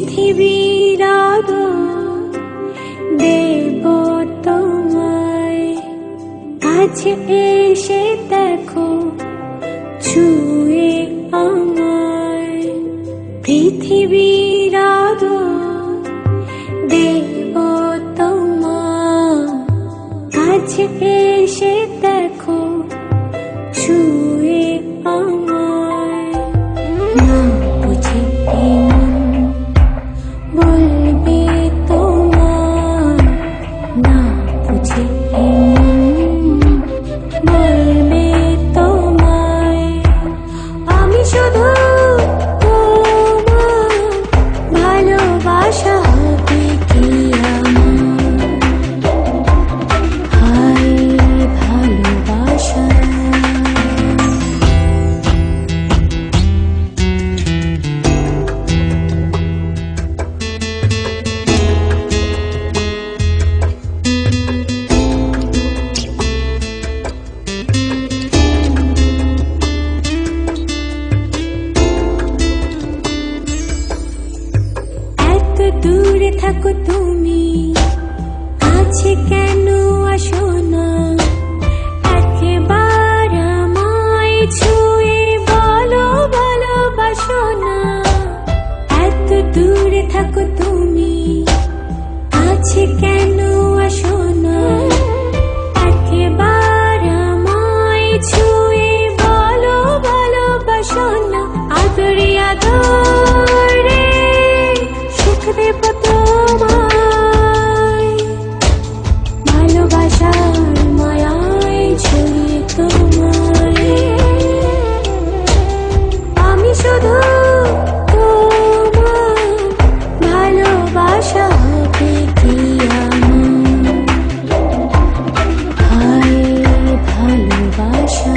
পৃথিবীর আদর দেব তোমায়, কাছে এসে দেখো ছুঁয়ে আমায়। পৃথিবীর আদর দেব তোমায়, কাছে এসে দেখো ছুঁয়ে আমায়। না বুঝে বলবে তোমার, না বুঝে বলবে তোমায়। আমি শুধু তোমার ভালোবাসা হবে কি আমার, হায় ভালোবাসা। দূরে থাকো তুমি, কাছে কেন আসো না? একবার আমায় ছুঁয়ে বলো ভালোবাসো না। এত দূরে থাকো তুমি, কাছে কেন আসো না? একবার আমায় ছুঁয়ে বলো ভালোবাসো না। আদরে আদরে সুখ দেব তোমায়, ভালোবাসার মায়ায় ছড়িয়ে তোমায়। আমি শুধু তোমার ভালোবাসা হবে কি আমার, হায় ভালোবাসা।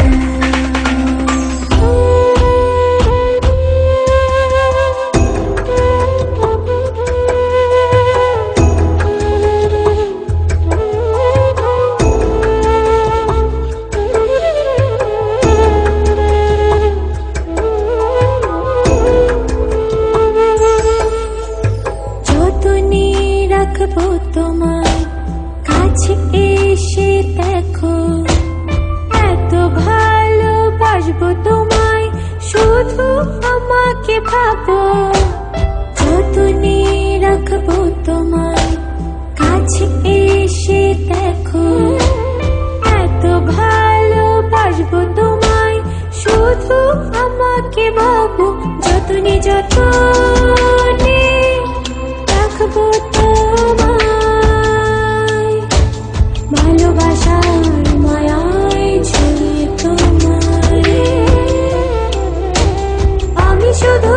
রাখবো তোমায়, কাছে এসে দেখো এত ভালোবাসবো তোমায়। শুধু আমাকে ভাবো, যতনে রাখবো তোমায়, কাছে এসে দেখো এত ভালোবাসবো তোমায়। শুধু আমাকে ভাবো, যতনে যতনে রাখবো তোমায়, ভালোবাসার মায়ায় ছড়িয়ে তোমায়। আমি শুধু